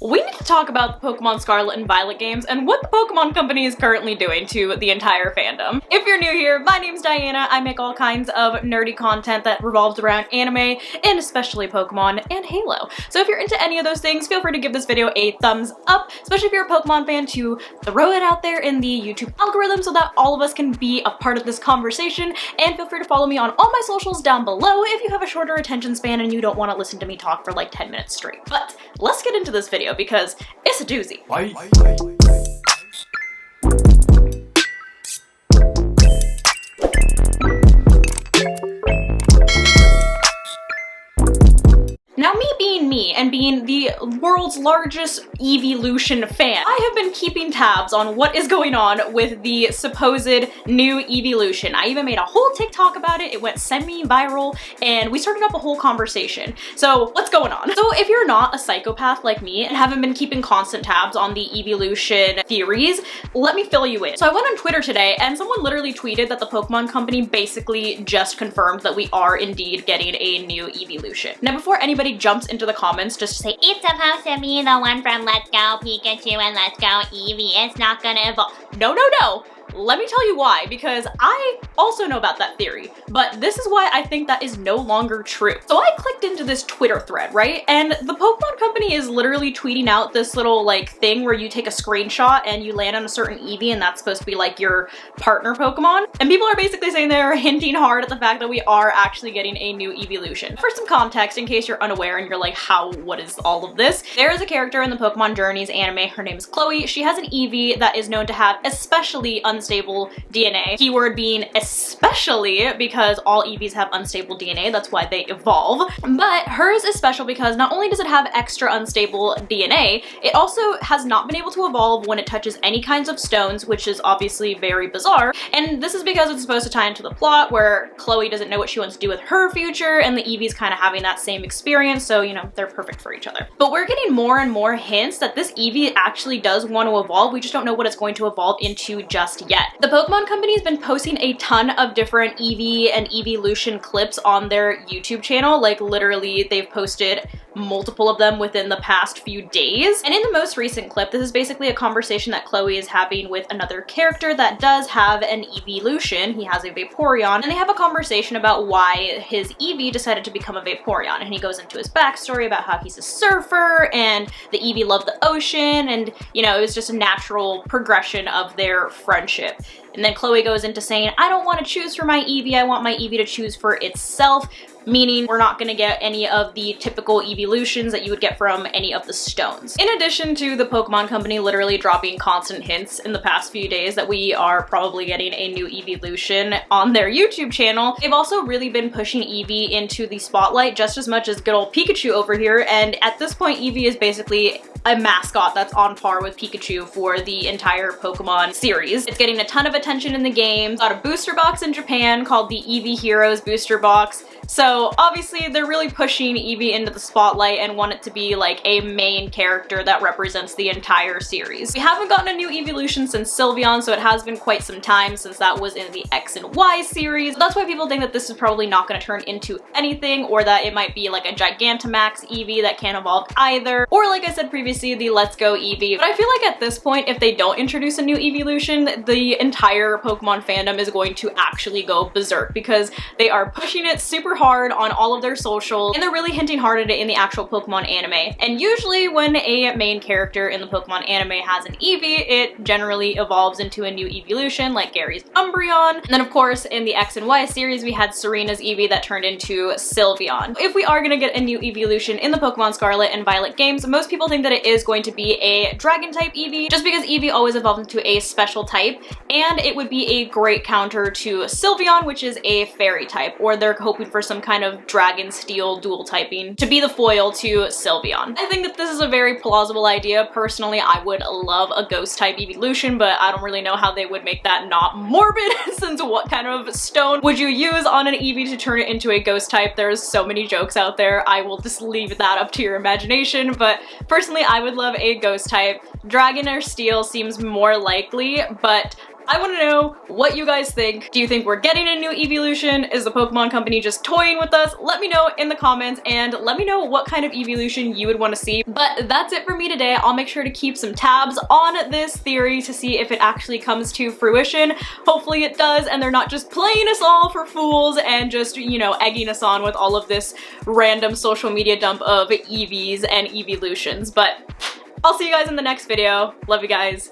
we need to talk about the Pokemon Scarlet and Violet games and what the Pokemon Company is currently doing to the entire fandom. If you're new here, my name's Diana. I make all kinds of nerdy content that revolves around anime, and especially Pokemon and Halo. So if you're into any of those things, feel free to give this video a thumbs up, especially if you're a Pokemon fan, to throw it out there in the YouTube algorithm so that all of us can be a part of this conversation. And feel free to follow me on all my socials down below if you have a shorter attention span and you don't want to listen to me talk for like 10 minutes straight. But let's get into this video because it's a doozy. Now, me being me and being the world's largest Eeveelution fan, I have been keeping tabs on what is going on with the supposed new Eeveelution. I even made a whole TikTok about it. It went semi-viral and we started up a whole conversation. So what's going on? So if you're not a psychopath like me and haven't been keeping constant tabs on the Eeveelution theories, let me fill you in. So I went on Twitter today and someone literally tweeted that the Pokemon Company basically just confirmed that we are indeed getting a new Eeveelution. Now, before anybody jumps into the comments just to say, it's supposed to be the one from Let's Go Pikachu and Let's Go Eevee, it's not gonna evolve. No, no, no. Let me tell you why, because I also know about that theory, but this is why I think that is no longer true. So I clicked into this Twitter thread, right? And the Pokemon Company is literally tweeting out this little like thing where you take a screenshot and you land on a certain Eevee and that's supposed to be like your partner Pokemon. And people are basically saying they're hinting hard at the fact that we are actually getting a new Eeveelution. For some context, in case you're unaware and you're like, what is all of this? There is a character in the Pokemon Journeys anime, her name is Chloe. She has an Eevee that is known to have especially unstable DNA. Keyword being especially, because all Eevees have unstable DNA, that's why they evolve. But hers is special because not only does it have extra unstable DNA, it also has not been able to evolve when it touches any kinds of stones, which is obviously very bizarre. And this is because it's supposed to tie into the plot where Chloe doesn't know what she wants to do with her future and the Eevee's kind of having that same experience, so you know, they're perfect for each other. But we're getting more and more hints that this Eevee actually does want to evolve, we just don't know what it's going to evolve into just yet. The Pokemon Company has been posting a ton of different Eevee and Eeveelution clips on their YouTube channel. Like literally they've posted multiple of them within the past few days. And in the most recent clip, this is basically a conversation that Chloe is having with another character that does have an Eeveelution. He has a Vaporeon, and they have a conversation about why his Eevee decided to become a Vaporeon. And he goes into his backstory about how he's a surfer and the Eevee loved the ocean, and you know, it was just a natural progression of their friendship. And then Chloe goes into saying, I don't want to choose for my Eevee, I want my Eevee to choose for itself, meaning we're not going to get any of the typical Eeveelutions that you would get from any of the stones. In addition to the Pokemon Company literally dropping constant hints in the past few days that we are probably getting a new Eeveelution on their YouTube channel, they've also really been pushing Eevee into the spotlight just as much as good old Pikachu over here, and at this point Eevee is basically a mascot that's on par with Pikachu for the entire Pokemon series. It's getting a ton of attention in the game. Got a booster box in Japan called the Eevee Heroes booster box. So obviously they're really pushing Eevee into the spotlight and want it to be like a main character that represents the entire series. We haven't gotten a new Eeveelution since Sylveon, so it has been quite some time since that was in the X and Y series. That's why people think that this is probably not going to turn into anything, or that it might be like a Gigantamax Eevee that can't evolve either, or like I said previously, the Let's Go Eevee. But I feel like at this point, if they don't introduce a new Eeveelution, the entire Pokemon fandom is going to actually go berserk because they are pushing it super hard on all of their socials and they're really hinting hard at it in the actual Pokemon anime. And usually when a main character in the Pokemon anime has an Eevee, it generally evolves into a new Eeveelution, like Gary's Umbreon. And then of course in the X and Y series we had Serena's Eevee that turned into Sylveon. If we are going to get a new Eeveelution in the Pokemon Scarlet and Violet games, most people think that it is going to be a dragon type Eevee, just because Eevee always evolves into a special type, and it would be a great counter to Sylveon, which is a fairy type, or they're hoping for some kind of dragon steel dual typing to be the foil to Sylveon. I think that this is a very plausible idea. Personally, I would love a ghost type Eeveelution, but I don't really know how they would make that not morbid since what kind of stone would you use on an Eevee to turn it into a ghost type? There's so many jokes out there. I will just leave that up to your imagination, but personally I would love a ghost type. Dragon or steel seems more likely, but I want to know what you guys think. Do you think we're getting a new Eeveelution? Is the Pokemon Company just toying with us? Let me know in the comments, and let me know what kind of Eeveelution you would want to see. But that's it for me today. I'll make sure to keep some tabs on this theory to see if it actually comes to fruition. Hopefully it does, and they're not just playing us all for fools and just, you know, egging us on with all of this random social media dump of Eevees and Eeveelutions. But I'll see you guys in the next video. Love you guys.